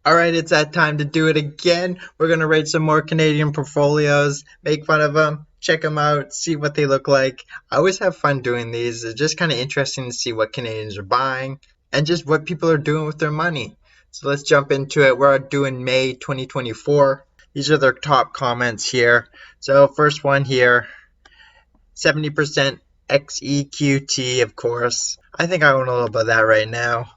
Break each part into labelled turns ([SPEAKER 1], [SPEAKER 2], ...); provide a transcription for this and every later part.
[SPEAKER 1] All right, it's that time to do it again. We're going to rate some more Canadian portfolios, make fun of them, check them out, see what they look like. I always have fun doing these. It's just kind of interesting to see what Canadians are buying and just what people are doing with their money. So let's jump into it. We're doing May 2024. These are their top comments here. So, first one here, 70% XEQT, of course. I think I own a little bit of that right now.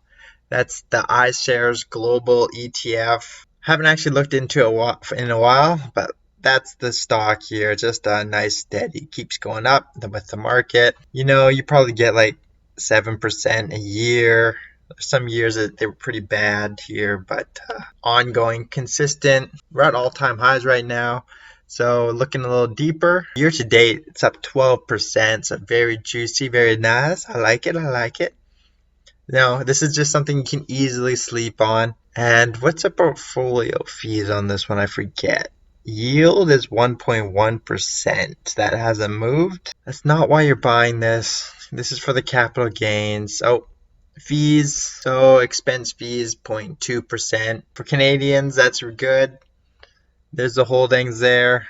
[SPEAKER 1] That's the iShares Global ETF. Haven't actually looked into it in a while, but that's the stock here. Just a nice steady, keeps going up with the market. You probably get like 7% a year. Some years they were pretty bad here, but ongoing, consistent. We're at all-time highs right now. So looking a little deeper, year to date, it's up 12%. So very juicy, very nice. I like it. I like it. Now, this is just something you can easily sleep on. And what's the portfolio fees on this one? I forget. Yield is 1.1%. That hasn't moved. That's not why you're buying this. This is for the capital gains. Oh, fees. So expense fees, 0.2%. For Canadians, that's good. There's the holdings there.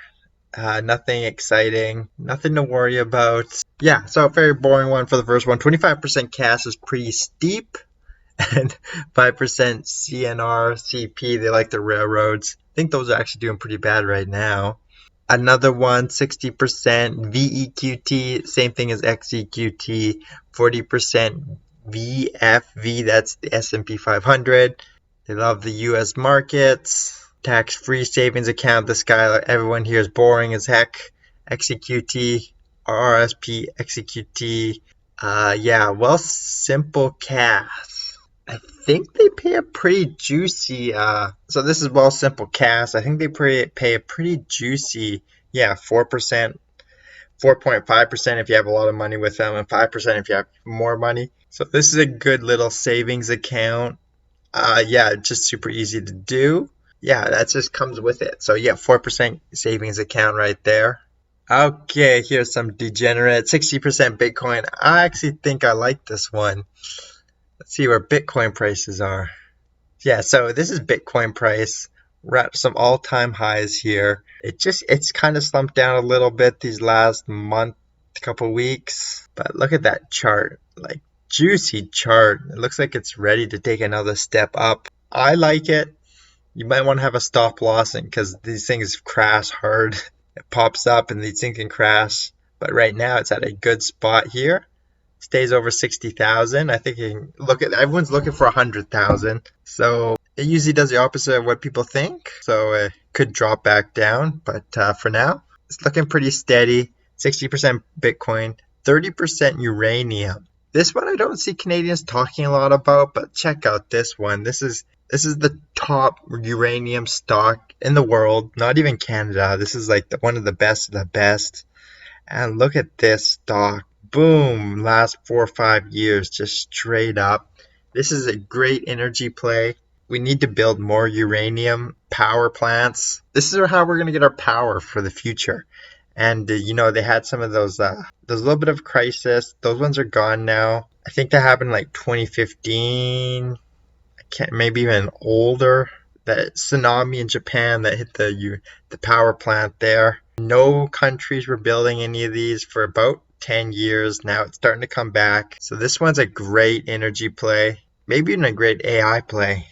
[SPEAKER 1] Nothing exciting, nothing to worry about. Yeah, so very boring one for the first one. 25% cash is pretty steep, and 5% CNR, CP, they like the railroads. I think those are actually doing pretty bad right now. Another one, 60% VEQT, same thing as XEQT, 40% VFV, that's the S&P 500. They love the US markets. Tax-free savings account, this guy, everyone here is boring as heck. XEQT, RRSP, XEQT. Wealthsimple Cash. I think they pay a pretty juicy, so this is Wealthsimple Cash. I think they pay a pretty juicy, 4%, 4.5% if you have a lot of money with them, and 5% if you have more money. So this is a good little savings account. Just super easy to do. That just comes with it. So 4% savings account right there. Okay, here's some degenerate 60% Bitcoin. I actually think I like this one. Let's see where Bitcoin prices are. So this is Bitcoin price. We're at some all-time highs here. It's kind of slumped down a little bit these last month, couple weeks. But look at that chart, like juicy chart. It looks like it's ready to take another step up. I like it. You might want to have a stop loss because these things crash hard. It pops up and these things can crash. But right now it's at a good spot here. Stays over 60,000. I think you can everyone's looking for 100,000. So it usually does the opposite of what people think. So it could drop back down. But for now, it's looking pretty steady. 60% Bitcoin, 30% uranium. This one I don't see Canadians talking a lot about, but check out this one. This is the top uranium stock in the world, not even Canada. This is like one of the best of the best. And look at this stock. Boom, last 4 or 5 years, just straight up. This is a great energy play. We need to build more uranium power plants. This is how we're going to get our power for the future. And, they had some of those, there's a little bit of crisis. Those ones are gone now. I think that happened like 2015. Maybe even older. That tsunami in Japan that hit the power plant there. No countries were building any of these for about 10 years. Now it's starting to come back. So this one's a great energy play. Maybe even a great AI play.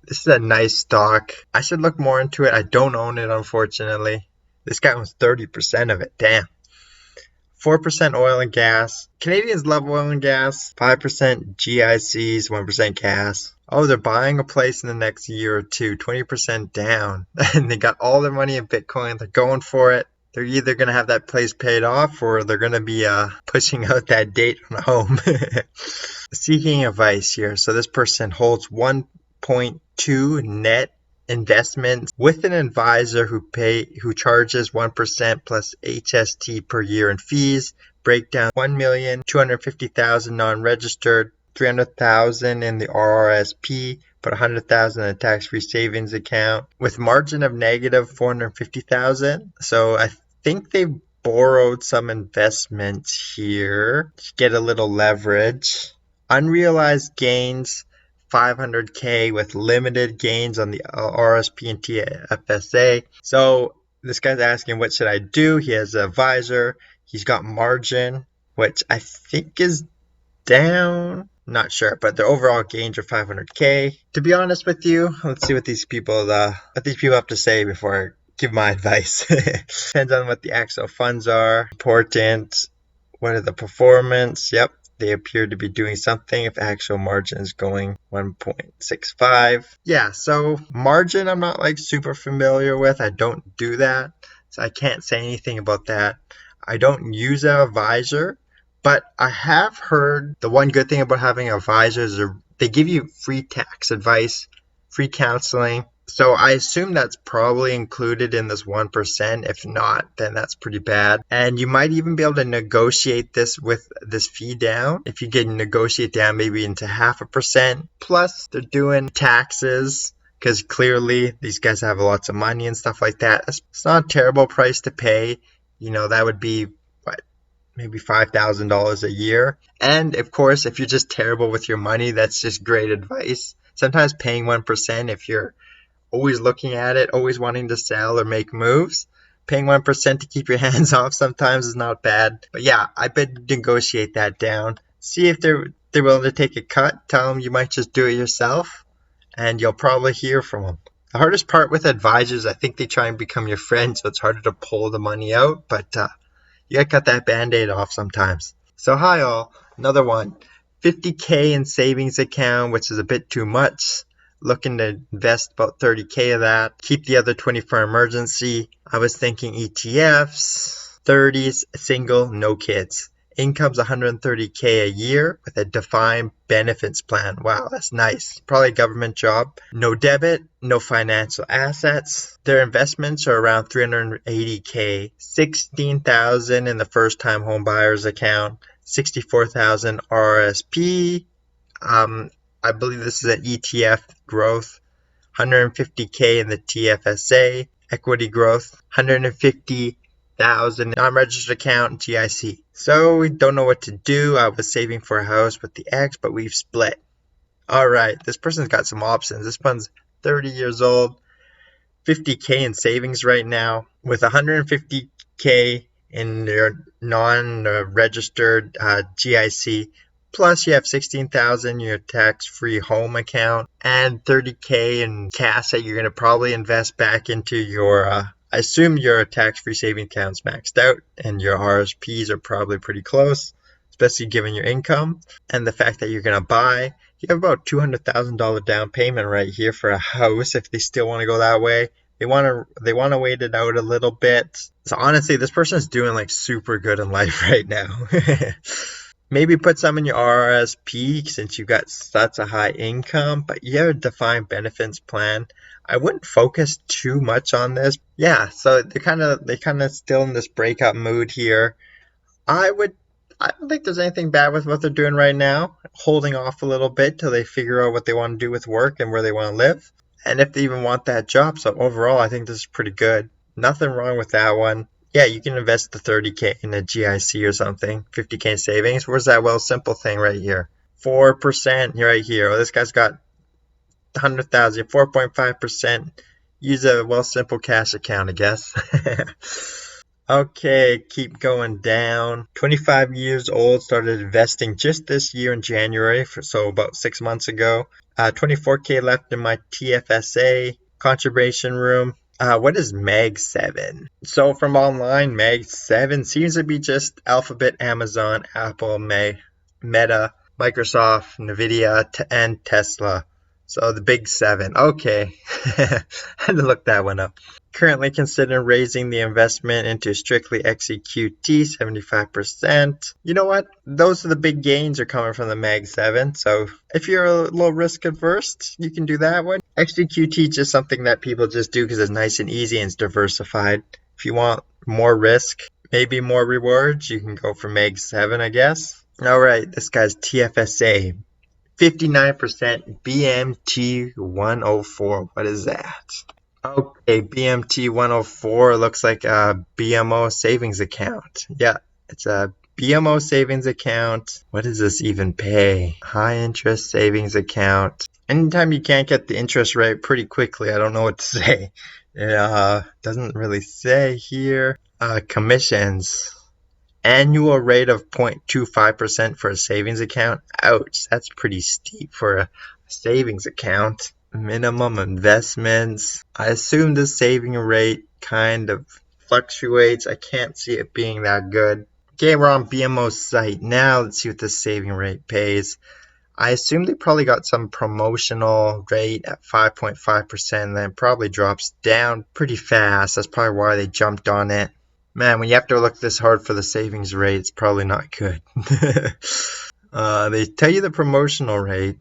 [SPEAKER 1] This is a nice stock. I should look more into it. I don't own it, unfortunately. This guy owns 30% of it. Damn. 4% oil and gas. Canadians love oil and gas. 5% GICs, 1% gas. Oh, they're buying a place in the next year or two, 20% down. And they got all their money in Bitcoin. They're going for it. They're either going to have that place paid off or they're going to be pushing out that date on a home. Seeking advice here. So this person holds 1.2 net investments with an advisor who charges 1% plus HST per year in fees. Breakdown: 1,250,000 non-registered, 300,000 in the RRSP, put 100,000 in a tax-free savings account with margin of negative 450,000. So I think they borrowed some investments here to get a little leverage. Unrealized gains 500K with limited gains on the RSP and TFSA. So this guy's asking, what should I do? He has an advisor. He's got margin, which I think is down. Not sure, but the overall gains are 500K. To be honest with you, let's see what these people have to say before I give my advice. Depends on what the actual funds are. Important. What are the performance? Yep, they appear to be doing something. If actual margin is going 1.65. Yeah, so margin I'm not like super familiar with. I don't do that, so I can't say anything about that. I don't use an advisor, but I have heard the one good thing about having advisors is they give you free tax advice, free counseling. So I assume that's probably included in this 1%. If not, then that's pretty bad. And you might even be able to negotiate this with this fee down. If you can negotiate down maybe into 0.5%. Plus, they're doing taxes because clearly these guys have lots of money and stuff like that. It's not a terrible price to pay. You know, that would be maybe $5,000 a year. And of course, if you're just terrible with your money, that's just great advice. Sometimes paying 1% if you're always looking at it, always wanting to sell or make moves, paying 1% to keep your hands off sometimes is not bad. But yeah, I bet negotiate that down. See if they're willing to take a cut. Tell them you might just do it yourself, and you'll probably hear from them. The hardest part with advisors, I think they try and become your friend, so it's harder to pull the money out, but you gotta cut that band-aid off sometimes. So hi all, another one. 50K in savings account, which is a bit too much. Looking to invest about 30K of that. Keep the other 20 for emergency. I was thinking ETFs, 30s, single, no kids. Income's 130K a year with a defined benefits plan. Wow, that's nice. Probably a government job. No debit, no financial assets. Their investments are around 380K. 16,000 in the first time home buyers account. 64,000 RSP. I believe this is an ETF growth. 150K in the TFSA. Equity growth. 150,000 non-registered account GIC. So we don't know what to do. I was saving for a house with the ex, but we've split. Alright, this person's got some options. This one's 30 years old. 50K in savings right now. With 150K in their non-registered GIC. Plus you have 16,000 in your tax-free home account. And 30K in cash that you're going to probably invest back into your I assume your tax-free savings account's maxed out and your RSPs are probably pretty close, especially given your income and the fact that you're going to buy. You have about $200,000 down payment right here for a house if they still want to go that way. They want to wait it out a little bit. So honestly, this person's doing like super good in life right now. Maybe put some in your RSP since you've got such a high income, but you have a defined benefits plan. I wouldn't focus too much on this. Yeah, so they're kind of still in this breakup mood here. I don't think there's anything bad with what they're doing right now. Holding off a little bit till they figure out what they want to do with work and where they want to live. And if they even want that job. So overall, I think this is pretty good. Nothing wrong with that one. Yeah, you can invest the 30K in a GIC or something. 50K savings. Where's that Wealthsimple thing right here? 4% right here. Oh, this guy's got 100,000, 4.5%. Use a Wealthsimple cash account, I guess. Okay, keep going down. 25 years old, started investing just this year in January, so about 6 months ago. 24K left in my TFSA contribution room. What is Mag 7? So from online, Mag 7 seems to be just Alphabet, Amazon, Apple, Meta, Microsoft, Nvidia, and Tesla. So the big 7. Okay. Had to look that one up. Currently considering raising the investment into strictly XEQT, 75%. You know what? Those are the big gains are coming from the Mag 7. So if you're a little risk adverse, you can do that one. XEQT is just something that people just do because it's nice and easy and it's diversified. If you want more risk, maybe more rewards, you can go for Mag 7, I guess. All right, this guy's TFSA. 59% BMT 104. What is that? Okay, BMT 104 looks like a BMO savings account. Yeah, it's a BMO savings account. What does this even pay? High interest savings account. Anytime you can't get the interest rate pretty quickly, I don't know what to say. It doesn't really say here. Commissions. Annual rate of 0.25% for a savings account. Ouch, that's pretty steep for a savings account. Minimum investments. I assume the saving rate kind of fluctuates. I can't see it being that good. Okay, we're on BMO's site. Now let's see what the saving rate pays. I assume they probably got some promotional rate at 5.5%, and then it probably drops down pretty fast. That's probably why they jumped on it. Man, when you have to look this hard for the savings rate, it's probably not good. They tell you the promotional rate,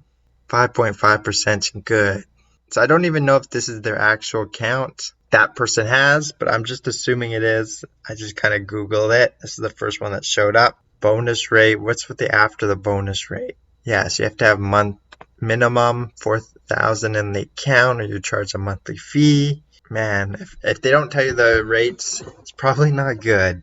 [SPEAKER 1] 5.5% is good. So I don't even know if this is their actual account that person has, but I'm just assuming it is. I just kind of Googled it. This is the first one that showed up. Bonus rate, what's with the after the bonus rate? Yeah, so you have to have month minimum 4,000 in the account, or you charge a monthly fee. Man, if they don't tell you the rates, it's probably not good.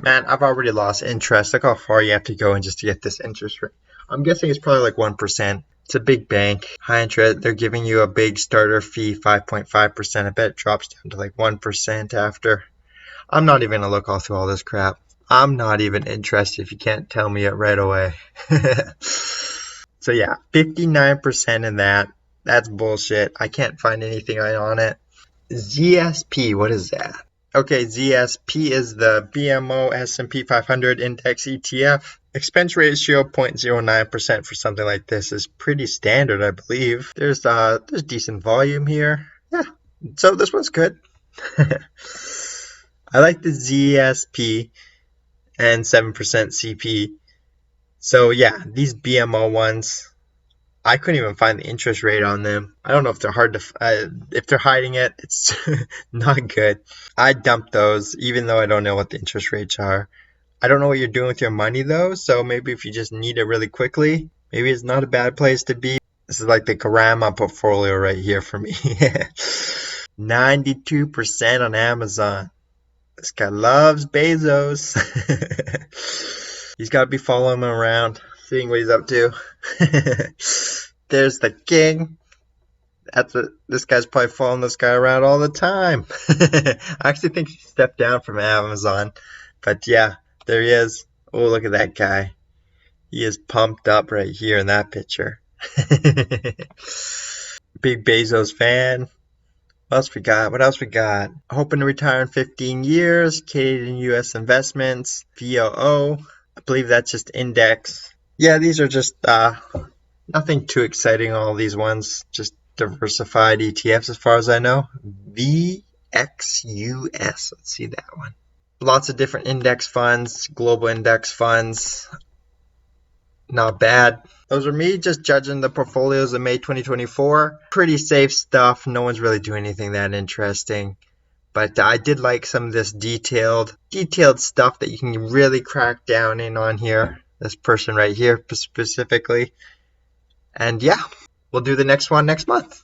[SPEAKER 1] Man, I've already lost interest. Look how far you have to go in just to get this interest rate. I'm guessing it's probably like 1%. It's a big bank. High interest. They're giving you a big starter fee, 5.5%. I bet it drops down to like 1% after. I'm not even going to look all through all this crap. I'm not even interested if you can't tell me it right away. So yeah, 59% in that. That's bullshit. I can't find anything on it. ZSP, what is that? Okay, ZSP is the BMO S&P 500 Index ETF. Expense ratio 0.09% for something like this is pretty standard, I believe. There's decent volume here. Yeah, so this one's good. I like the ZSP and 7% CP. So yeah, these BMO ones, I couldn't even find the interest rate on them. I don't know if they're hard to, if they're hiding it, it's not good. I dumped those, even though I don't know what the interest rates are. I don't know what you're doing with your money though, so maybe if you just need it really quickly, maybe it's not a bad place to be. This is like the Karama portfolio right here for me. 92% on Amazon. This guy loves Bezos. He's got to be following him around, seeing what he's up to. There's the king. This guy's probably following this guy around all the time. I actually think he stepped down from Amazon. But yeah, there he is. Oh, look at that guy. He is pumped up right here in that picture. Big Bezos fan. What else we got? What else we got? Hoping to retire in 15 years. Canadian US investments. VOO. I believe that's just index. Yeah, these are just nothing too exciting. All these ones, just diversified ETFs as far as I know. VXUS. Let's see that one. Lots of different index funds, global index funds. Not bad. Those are me just judging the portfolios of May 2024. Pretty safe stuff. No one's really doing anything that interesting. But I did like some of this detailed stuff that you can really crack down in on here. This person right here specifically. And yeah, we'll do the next one next month.